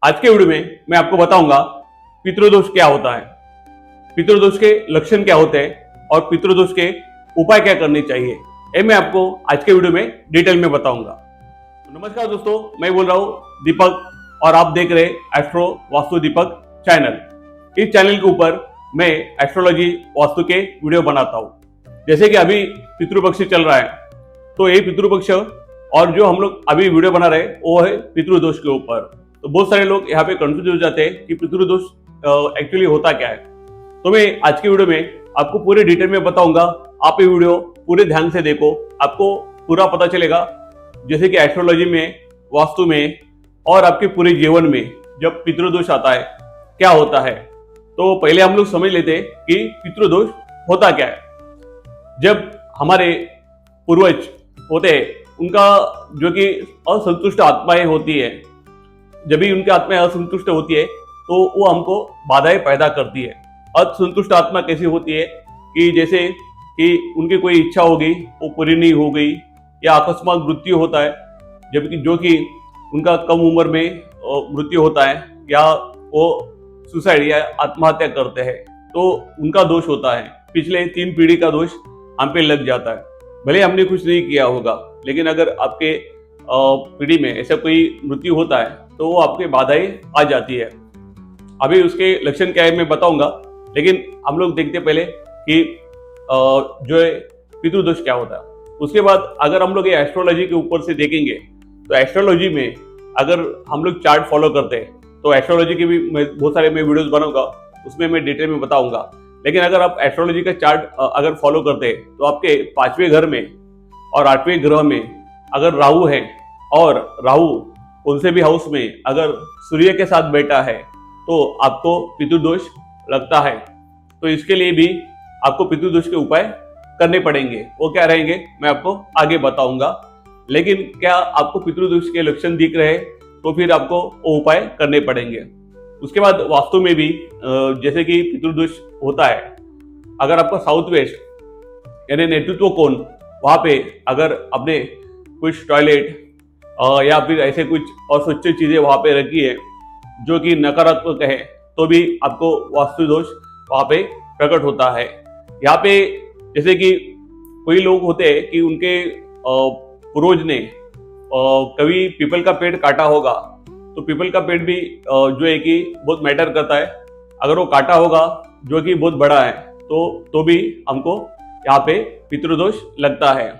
आज के वीडियो में मैं आपको बताऊंगा पितृदोष क्या होता है, पितृदोष के लक्षण क्या होते हैं और पितृदोष के उपाय क्या करने चाहिए। ये मैं आपको आज के वीडियो में डिटेल में बताऊंगा। नमस्कार दोस्तों, मैं बोल रहा हूं दीपक और आप देख रहे एस्ट्रो वास्तु दीपक चैनल। इस चैनल के ऊपर मैं एस्ट्रोलॉजी वास्तु के वीडियो बनाता हूं। जैसे कि अभी पितृपक्ष चल रहा है, तो ये पितृपक्ष और जो हम लोग अभी वीडियो बना रहे हैं वो है पितृदोष के ऊपर। तो बहुत सारे लोग यहाँ पे कंफ्यूज हो जाते हैं कि पितृदोष एक्चुअली होता क्या है। तो मैं आज की वीडियो में आपको पूरे डिटेल में बताऊंगा। आप ये वीडियो पूरे ध्यान से देखो, आपको पूरा पता चलेगा। जैसे कि एस्ट्रोलॉजी में, वास्तु में और आपके पूरे जीवन में जब पितृदोष आता है क्या होता है। तो पहले हम लोग समझ लेते हैं कि पितृदोष होता क्या है। जब हमारे पूर्वज होते हैं, उनका जो कि असंतुष्ट आत्माएं होती है, जब भी उनकी आत्माएं असंतुष्ट होती है तो वो हमको बाधाएं पैदा करती है। असंतुष्ट आत्मा कैसी होती है कि जैसे कि उनकी कोई इच्छा होगी वो पूरी नहीं हो गई, या अकस्मात मृत्यु होता है, जबकि जो कि उनका कम उम्र में मृत्यु होता है, या वो सुसाइड या आत्महत्या करते हैं, तो उनका दोष होता है। पिछले 3 पीढ़ी का दोष हम पे लग जाता है। भले हमने कुछ नहीं किया होगा, लेकिन अगर आपके पीढ़ी में ऐसा कोई मृत्यु होता है तो वो आपके बाधाएं आ जाती है। अभी उसके लक्षण क्या है मैं बताऊंगा, लेकिन हम लोग देखते पहले कि जो है पितृदोष क्या होता है। उसके बाद अगर हम लोग ये एस्ट्रोलॉजी के ऊपर से देखेंगे तो एस्ट्रोलॉजी में अगर हम लोग चार्ट फॉलो करते हैं तो एस्ट्रोलॉजी के भी बहुत सारे मैं वीडियोस बनाऊंगा, उसमें मैं डिटेल में बताऊंगा। लेकिन अगर आप एस्ट्रोलॉजी का चार्ट अगर फॉलो करते हैं तो आपके 5वें घर में और 8वें ग्रह में अगर राहु है, और राहु कौन से भी हाउस में अगर सूर्य के साथ बैठा है, तो आपको पितृदोष लगता है। तो इसके लिए भी आपको पितृदोष के उपाय करने पड़ेंगे। वो क्या रहेंगे मैं आपको आगे बताऊंगा। लेकिन क्या आपको पितृदोष के लक्षण दिख रहे हैं तो फिर आपको वो उपाय करने पड़ेंगे। उसके बाद वास्तु में भी जैसे कि पितृदोष होता है, अगर आपका साउथ वेस्ट यानी नेतृत्व कोण, वहां पे अगर आपने कुछ टॉयलेट या फिर ऐसे कुछ अस्वच्छ चीजें वहां पे रखी है जो कि नकारात्मक है, तो भी आपको वास्तु दोष वहां पे प्रकट होता है। यहाँ पे जैसे कि कोई लोग होते हैं कि उनके पूर्वज ने कभी पीपल का पेड़ काटा होगा, तो पीपल का पेड़ भी जो है कि बहुत मैटर करता है। अगर वो काटा होगा जो कि बहुत बड़ा है तो भी हमको यहाँ पे पितृदोष लगता है।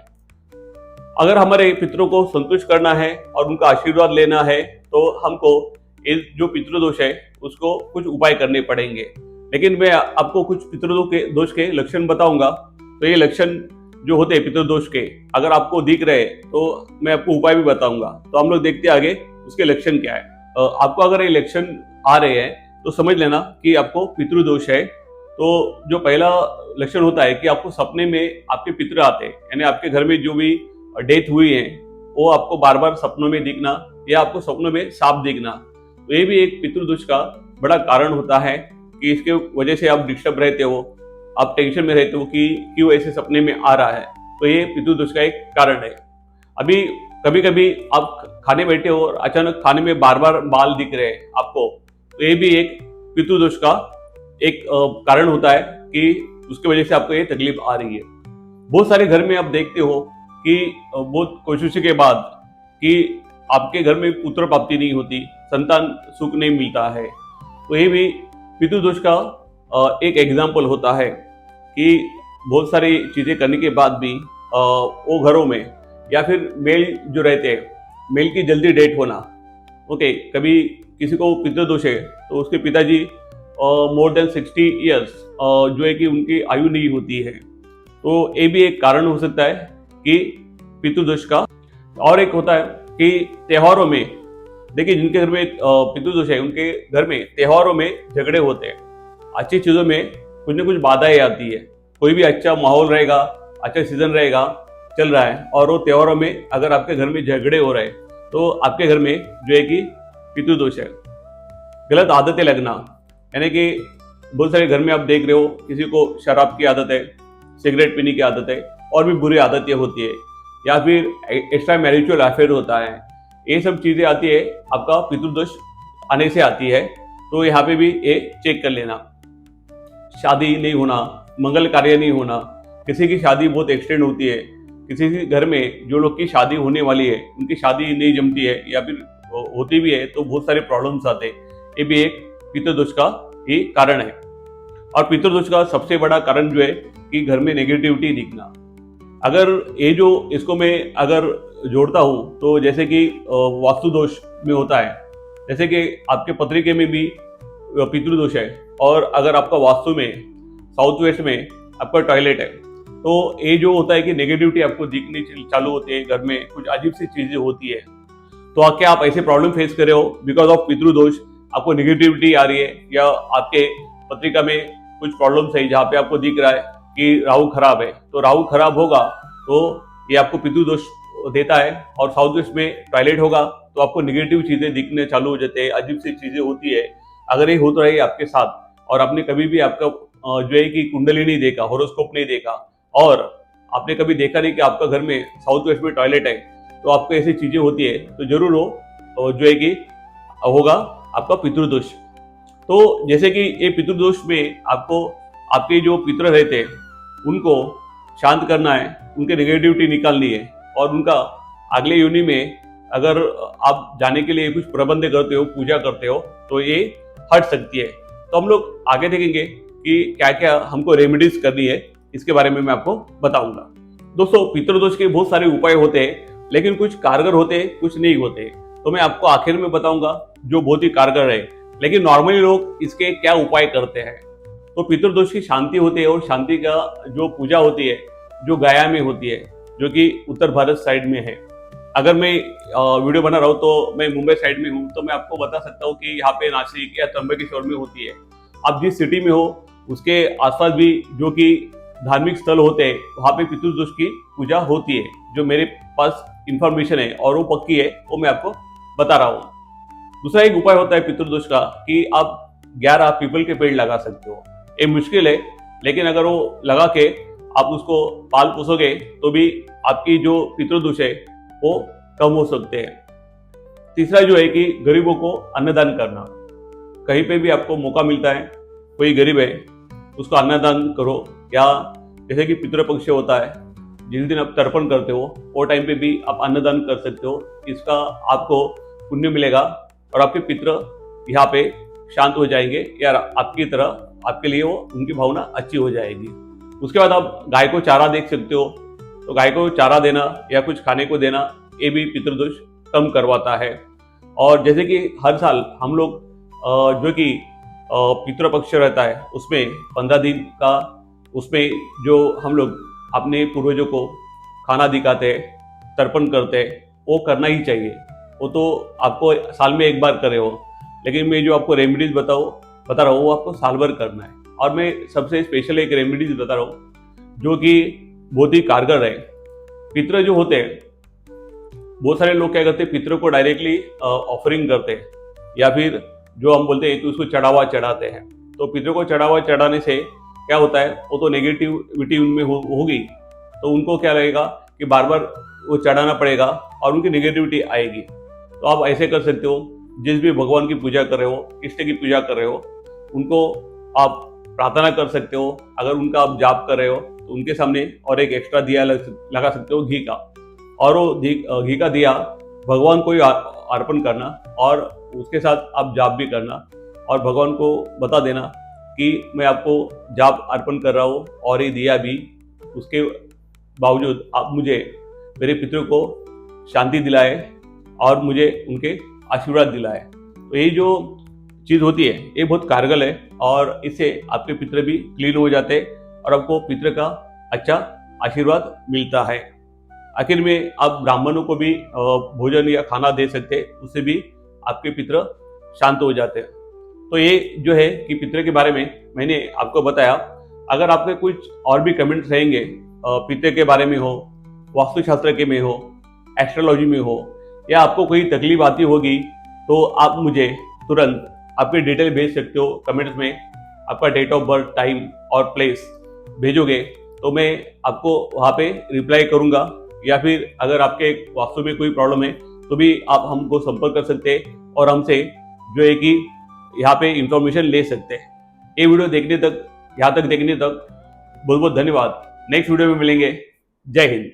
अगर हमारे पितरों को संतुष्ट करना है और उनका आशीर्वाद लेना है तो हमको इस जो पितृदोष है उसको कुछ उपाय करने पड़ेंगे। लेकिन मैं आपको कुछ पितृदोष के दोष के लक्षण बताऊंगा। तो ये लक्षण जो होते हैं पितृदोष के, अगर आपको दिख रहे तो मैं आपको उपाय भी बताऊंगा। तो हम लोग देखते हैं आगे उसके लक्षण क्या है। आपको अगर ये लक्षण आ रहे हैं तो समझ लेना कि आपको पितृदोष है। तो जो पहला लक्षण होता है कि आपको सपने में आपके पितृ आते हैं, यानी आपके घर में जो भी डेथ हुई है वो आपको बार बार सपनों में दिखना, या आपको सपनों में सांप दिखना, तो ये भी एक पितृदोष का बड़ा कारण होता है कि इसके वजह से आप डिस्टर्ब रहते हो, आप टेंशन में रहते हो कि क्यों ऐसे सपने में आ रहा है। तो ये पितृदोष का एक कारण है। अभी कभी कभी आप खाने बैठे हो और अचानक खाने में बार बार बाल दिख रहे हैं आपको, तो ये भी एक पितृदोष का एक कारण होता है कि उसकी वजह से आपको ये तकलीफ आ रही है। बहुत सारे घर में आप देखते हो कि बहुत कोशिश के बाद कि आपके घर में पुत्र प्राप्ति नहीं होती, संतान सुख नहीं मिलता है, तो ये भी पितृदोष का एक एग्जाम्पल होता है कि बहुत सारी चीजें करने के बाद भी वो घरों में, या फिर मेल जो रहते हैं, मेल की जल्दी डेथ होना। ओके, कभी किसी को पितृदोष है तो उसके पिताजी मोर देन 60 ईयर्स जो है कि उनकी आयु नहीं होती है, तो ये भी एक कारण हो सकता है कि पितृदोष का। और एक होता है कि त्योहारों में, देखिए जिनके घर में पितृदोष है उनके घर में त्योहारों में झगड़े होते हैं। अच्छी चीजों में कुछ न कुछ बाधाएं आती है। कोई भी अच्छा माहौल रहेगा, अच्छा सीजन रहेगा, चल रहा है, और वो त्योहारों में अगर आपके घर में झगड़े हो रहे हैं तो आपके घर में जो है कि पितृदोष है। गलत आदतें लगना, यानी कि बहुत सारे घर में आप देख रहे हो किसी को शराब की आदत है, सिगरेट पीने की आदत है, और भी बुरी आदतें होती है, या फिर एक्स्ट्रा मैरिजुअल अफेयर होता है, ये सब चीजें आती है, आपका पितृदोष आने से आती है, तो यहाँ पे भी ये चेक कर लेना। शादी नहीं होना, मंगल कार्य नहीं होना, किसी की शादी बहुत एक्सटेंड होती है, किसी के घर में जो लोग की शादी होने वाली है उनकी शादी नहीं जमती है या फिर होती भी है तो बहुत सारे प्रॉब्लम्स आते हैं, ये भी एक पितृदोष का ही कारण है। और पितृदोष का सबसे बड़ा कारण जो है कि घर में नेगेटिविटी दिखना। अगर ये जो इसको मैं अगर जोड़ता हूँ तो जैसे कि वास्तु दोष में होता है, जैसे कि आपके पत्रिके में भी पितृदोष है और अगर आपका वास्तु में साउथ वेस्ट में आपका टॉयलेट है तो ये जो होता है कि नेगेटिविटी आपको दिखनी चालू होती है, घर में कुछ अजीब सी चीजें होती है। तो क्या आप ऐसे प्रॉब्लम फेस कर रहे हो बिकॉज ऑफ पितृदोष, आपको नेगेटिविटी आ रही है या आपके पत्रिका में कुछ प्रॉब्लम्स है जहाँ पे आपको दिख रहा है कि राहु खराब है, तो राहु खराब होगा तो ये आपको पितृदोष देता है। और साउथ वेस्ट में टॉयलेट होगा तो आपको नेगेटिव चीजें दिखने चालू हो जाते हैं, अजीब सी चीजें होती है। अगर ये होता रही आपके साथ और आपने कभी भी आपका जो है कि कुंडली नहीं देखा, होरोस्कोप नहीं देखा और आपने कभी देखा नहीं कि आपका घर में साउथ वेस्ट में टॉयलेट है, तो आपको ऐसी चीजें होती है तो जरूर हो जो है कि होगा आपका पितृदोष। तो जैसे कि ये पितृदोष में आपको आपके जो पितृ रहते हैं उनको शांत करना है, उनके नेगेटिविटी निकालनी है और उनका अगले योनि में अगर आप जाने के लिए कुछ प्रबंध करते हो, पूजा करते हो तो ये हट सकती है। तो हम लोग आगे देखेंगे कि क्या क्या हमको रेमेडीज करनी है, इसके बारे में मैं आपको बताऊंगा। दोस्तों, पितृदोष के बहुत सारे उपाय होते हैं लेकिन कुछ कारगर होते हैं, कुछ नहीं होते, तो मैं आपको आखिर में बताऊंगा जो बहुत ही कारगर है। लेकिन नॉर्मली लोग इसके क्या उपाय करते हैं, तो पितृदोष की शांति होती है और शांति का जो पूजा होती है जो गया में होती है, जो कि उत्तर भारत साइड में है। अगर मैं वीडियो बना रहा हूँ तो मैं मुंबई साइड में हूँ, तो मैं आपको बता सकता हूँ कि यहाँ पे नासिक या त्र्यंबकेश्वर में होती है। आप जिस सिटी में हो उसके आसपास भी जो कि धार्मिक स्थल होते हैं वहाँ पे पितृदोष की पूजा होती है। जो मेरे पास इंफॉर्मेशन है और वो पक्की है, वो मैं आपको बता रहा हूँ। दूसरा एक उपाय होता है पितृदोष का कि आप 11 पीपल के पेड़ लगा सकते हो। ये मुश्किल है लेकिन अगर वो लगा के आप उसको पाल पोसोगे तो भी आपकी जो पितृदोष है वो कम हो सकते हैं। तीसरा जो है कि गरीबों को अन्नदान करना। कहीं पे भी आपको मौका मिलता है, कोई गरीब है उसको अन्नदान करो, या जैसे कि पितृपक्ष होता है जिस दिन आप तर्पण करते हो वो टाइम पे भी आप अन्नदान कर सकते हो। इसका आपको पुण्य मिलेगा और आपके पितृ यहाँ पे शांत हो जाएंगे या आपकी तरह आपके लिए वो उनकी भावना अच्छी हो जाएगी। उसके बाद आप गाय को चारा दे सकते हो, तो गाय को चारा देना या कुछ खाने को देना ये भी पितृदोष कम करवाता है। और जैसे कि हर साल हम लोग जो कि पितृपक्ष रहता है उसमें 15 दिन का उसमें जो हम लोग अपने पूर्वजों को खाना दिखाते हैं, तर्पण करते हैं, वो करना ही चाहिए। वो तो आपको साल में एक बार करे हो, लेकिन मैं जो आपको रेमेडीज बता रहा हूँ वो आपको साल भर करना है। और मैं सबसे स्पेशल एक रेमेडीज बता रहा हूँ जो कि बहुत ही कारगर है। पितृ जो होते हैं, बहुत सारे लोग क्या करते हैं, पितृ को डायरेक्टली ऑफरिंग करते हैं या फिर जो हम बोलते हैं तो उसको चढ़ावा चढ़ाते हैं। तो पितृ को चढ़ावा चढ़ाने से क्या होता है, वो तो नेगेटिविटी उनमें होगी, तो उनको क्या लगेगा कि बार बार वो चढ़ाना पड़ेगा और उनकी नेगेटिविटी आएगी। तो आप ऐसे कर सकते हो, जिस भी भगवान की पूजा कर रहे हो, इष्ट की पूजा कर रहे हो, उनको आप प्रार्थना कर सकते हो। अगर उनका आप जाप कर रहे हो तो उनके सामने और एक एक्स्ट्रा दिया लगा सकते हो घी का, और वो घी का दिया भगवान को ही अर्पण करना और उसके साथ आप जाप भी करना और भगवान को बता देना कि मैं आपको जाप अर्पण कर रहा हूँ और ये दिया भी, उसके बावजूद आप मुझे मेरे पितरों को शांति दिलाए और मुझे उनके आशीर्वाद दिलाए। तो ये जो चीज़ होती है ये बहुत कारगर है और इससे आपके पितृ भी क्लीन हो जाते हैं और आपको पितृ का अच्छा आशीर्वाद मिलता है। आखिर में आप ब्राह्मणों को भी भोजन या खाना दे सकते हैं, उससे भी आपके पितृ शांत हो जाते हैं। तो ये जो है कि पितृ के बारे में मैंने आपको बताया। अगर आपके कुछ और भी कमेंट्स रहेंगे, पितृ के बारे में हो, वास्तुशास्त्र के में हो, एस्ट्रोलॉजी में हो, या आपको कोई तकलीफ आती होगी तो आप मुझे तुरंत आपके डिटेल भेज सकते हो कमेंट्स में। आपका डेट ऑफ बर्थ, टाइम और प्लेस भेजोगे तो मैं आपको वहाँ पे रिप्लाई करूँगा, या फिर अगर आपके वास्तु में कोई प्रॉब्लम है तो भी आप हमको संपर्क कर सकते हैं और हमसे जो है कि यहाँ पे इंफॉर्मेशन ले सकते हैं। ये वीडियो देखने तक, यहाँ तक देखने तक बहुत बहुत धन्यवाद। नेक्स्ट वीडियो में मिलेंगे। जय हिंद।